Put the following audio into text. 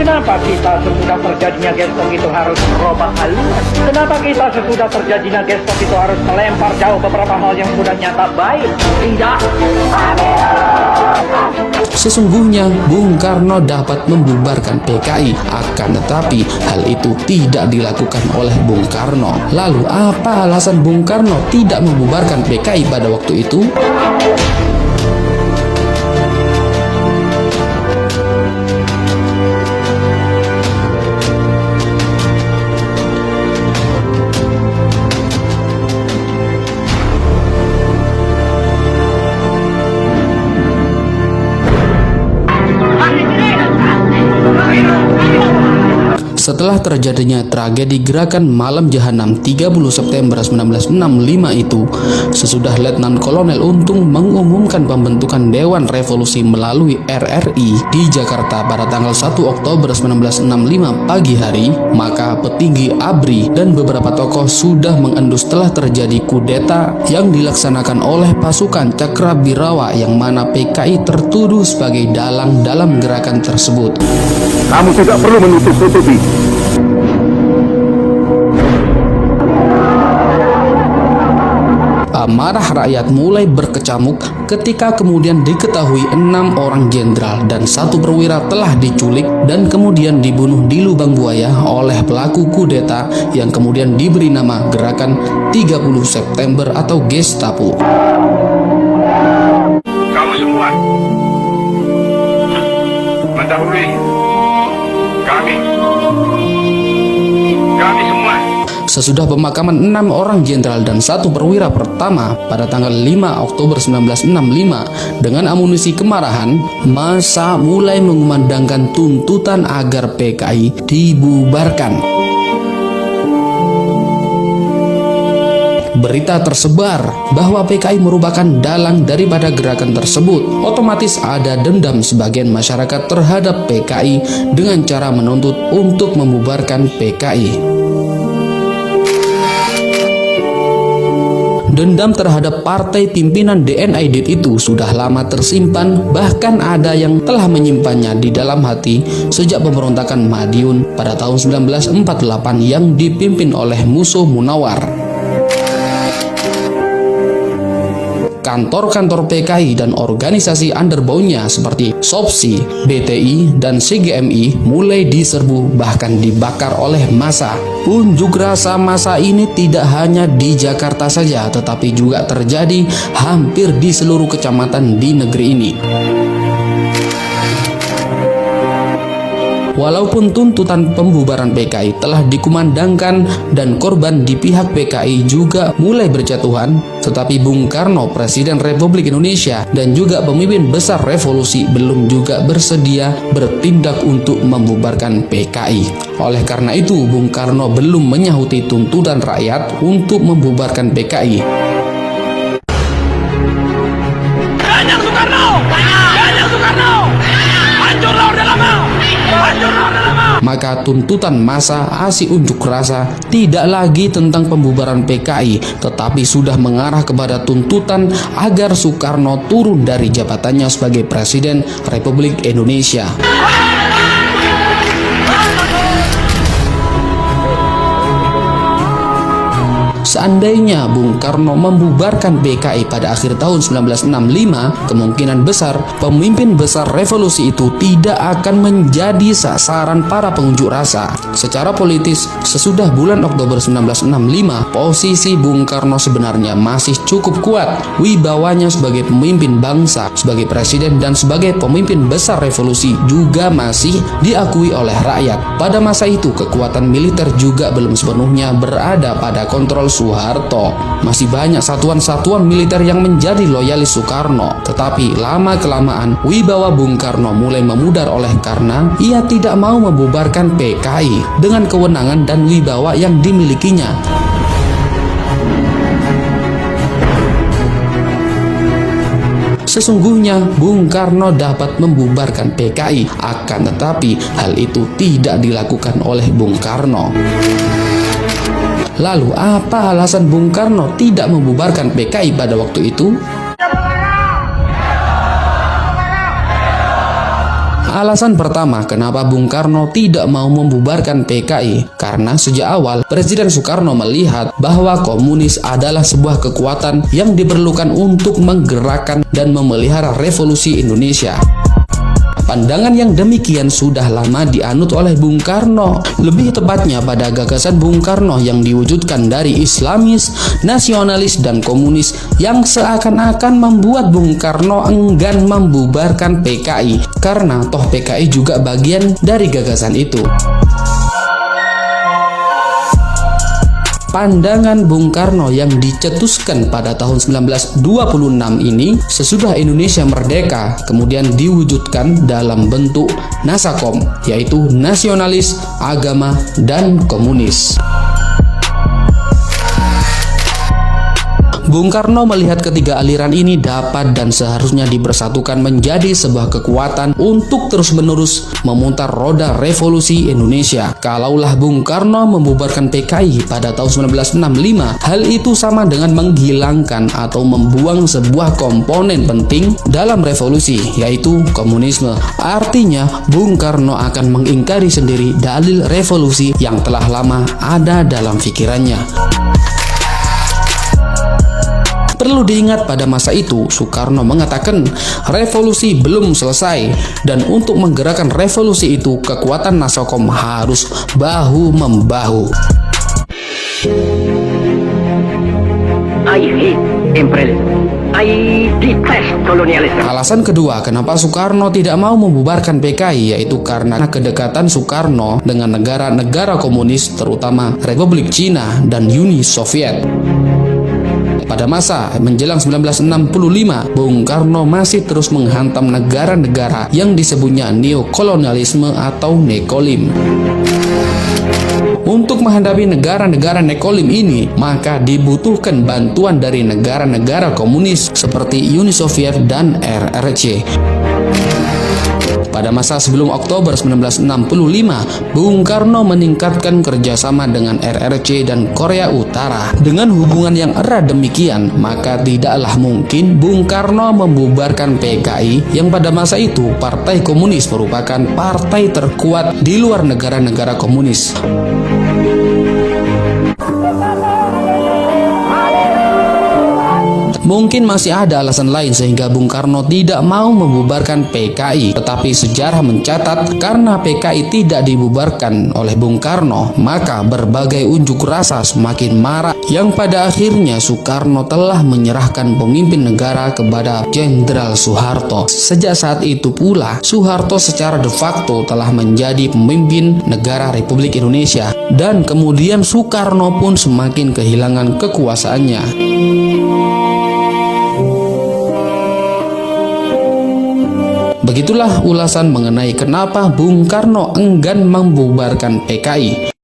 Kenapa kita sesudah terjadinya gestop itu harus merubah haluan? Kenapa kita sesudah terjadinya gestop itu harus melempar jauh beberapa hal yang sudah nyata baik? Tidak. Sesungguhnya Bung Karno dapat membubarkan PKI, akan tetapi hal itu tidak dilakukan oleh Bung Karno. Lalu apa alasan Bung Karno tidak membubarkan PKI pada waktu itu? Setelah terjadinya tragedi Gerakan Malam Jahanam 30 September 1965 itu, sesudah Letnan Kolonel Untung mengumumkan pembentukan Dewan Revolusi melalui RRI di Jakarta pada tanggal 1 Oktober 1965 pagi hari, maka petinggi ABRI dan beberapa tokoh sudah mengendus telah terjadi kudeta yang dilaksanakan oleh pasukan Cakrabirawa yang mana PKI tertuduh sebagai dalang dalam gerakan tersebut. Kamu tidak perlu menutup-tutupi. Amarah rakyat mulai berkecamuk ketika kemudian diketahui 6 orang jenderal dan 1 perwira telah diculik dan kemudian dibunuh di lubang buaya oleh pelaku kudeta yang kemudian diberi nama Gerakan 30 September atau Gestapo. Kamu semua mendahului kami semua. Sesudah pemakaman 6 orang jenderal dan 1 perwira pertama pada tanggal 5 Oktober 1965 dengan amunisi kemarahan, massa mulai mengumandangkan tuntutan agar PKI dibubarkan. Berita tersebar bahwa PKI merupakan dalang daripada gerakan tersebut. Otomatis ada dendam sebagian masyarakat terhadap PKI dengan cara menuntut untuk membubarkan PKI. Dendam terhadap partai pimpinan DNID itu sudah lama tersimpan, bahkan ada yang telah menyimpannya di dalam hati sejak pemberontakan Madiun pada tahun 1948 yang dipimpin oleh Musso Munawar. Kantor-kantor PKI dan organisasi underbownya seperti SOPSI, BTI, dan CGMI mulai diserbu bahkan dibakar oleh massa. Unjuk rasa massa ini tidak hanya di Jakarta saja, tetapi juga terjadi hampir di seluruh kecamatan di negeri ini. Walaupun tuntutan pembubaran PKI telah dikumandangkan dan korban di pihak PKI juga mulai berjatuhan, tetapi Bung Karno, Presiden Republik Indonesia, dan juga pemimpin besar revolusi belum juga bersedia bertindak untuk membubarkan PKI. Oleh karena itu, Bung Karno belum menyahuti tuntutan rakyat untuk membubarkan PKI. Ganjar Soekarno! Ganjar Soekarno! Hancurlah Orde Lama! Maka tuntutan massa aksi unjuk rasa tidak lagi tentang pembubaran PKI, tetapi sudah mengarah kepada tuntutan agar Soekarno turun dari jabatannya sebagai Presiden Republik Indonesia. Seandainya Bung Karno membubarkan PKI pada akhir tahun 1965, kemungkinan besar pemimpin besar revolusi itu tidak akan menjadi sasaran para pengunjuk rasa. Secara politis, sesudah bulan Oktober 1965, posisi Bung Karno sebenarnya masih cukup kuat. Wibawanya sebagai pemimpin bangsa, sebagai presiden dan sebagai pemimpin besar revolusi juga masih diakui oleh rakyat. Pada masa itu, kekuatan militer juga belum sepenuhnya berada pada kontrol Soeharto. Masih banyak satuan-satuan militer yang menjadi loyalis Soekarno. Tetapi lama-kelamaan wibawa Bung Karno mulai memudar oleh karena ia tidak mau membubarkan PKI dengan kewenangan dan wibawa yang dimilikinya. Sesungguhnya Bung Karno dapat membubarkan PKI, akan tetapi hal itu tidak dilakukan oleh Bung Karno. Lalu apa alasan Bung Karno tidak membubarkan PKI pada waktu itu? Alasan pertama kenapa Bung Karno tidak mau membubarkan PKI, karena sejak awal Presiden Soekarno melihat bahwa komunis adalah sebuah kekuatan yang diperlukan untuk menggerakkan dan memelihara revolusi Indonesia. Pandangan yang demikian sudah lama dianut oleh Bung Karno, lebih tepatnya pada gagasan Bung Karno yang diwujudkan dari Islamis, nasionalis, dan komunis yang seakan-akan membuat Bung Karno enggan membubarkan PKI, karena toh PKI juga bagian dari gagasan itu. Pandangan Bung Karno yang dicetuskan pada tahun 1926 ini sesudah Indonesia merdeka kemudian diwujudkan dalam bentuk Nasakom, yaitu nasionalis, agama, dan komunis. Bung Karno melihat ketiga aliran ini dapat dan seharusnya dipersatukan menjadi sebuah kekuatan untuk terus-menerus memutar roda revolusi Indonesia. Kalaulah Bung Karno membubarkan PKI pada tahun 1965, hal itu sama dengan menghilangkan atau membuang sebuah komponen penting dalam revolusi, yaitu komunisme. Artinya, Bung Karno akan mengingkari sendiri dalil revolusi yang telah lama ada dalam pikirannya. Perlu diingat pada masa itu, Soekarno mengatakan revolusi belum selesai dan untuk menggerakkan revolusi itu kekuatan Nasakom harus bahu-membahu. I hate imperialism. I detest colonialism. Alasan kedua kenapa Soekarno tidak mau membubarkan PKI yaitu karena kedekatan Soekarno dengan negara-negara komunis, terutama Republik Cina dan Uni Soviet. Pada masa menjelang 1965, Bung Karno masih terus menghantam negara-negara yang disebutnya neokolonialisme atau nekolim. Untuk menghadapi negara-negara nekolim ini, maka dibutuhkan bantuan dari negara-negara komunis seperti Uni Soviet dan RRC. Pada masa sebelum Oktober 1965, Bung Karno meningkatkan kerjasama dengan RRC dan Korea Utara. Dengan hubungan yang erat demikian, maka tidaklah mungkin Bung Karno membubarkan PKI yang pada masa itu Partai Komunis merupakan partai terkuat di luar negara-negara komunis. Mungkin masih ada alasan lain sehingga Bung Karno tidak mau membubarkan PKI. Tetapi sejarah mencatat karena PKI tidak dibubarkan oleh Bung Karno, maka berbagai unjuk rasa semakin marak yang pada akhirnya Soekarno telah menyerahkan pemimpin negara kepada Jenderal Soeharto. Sejak saat itu pula, Soeharto secara de facto telah menjadi pemimpin negara Republik Indonesia dan kemudian Soekarno pun semakin kehilangan kekuasaannya. Begitulah ulasan mengenai kenapa Bung Karno enggan membubarkan PKI.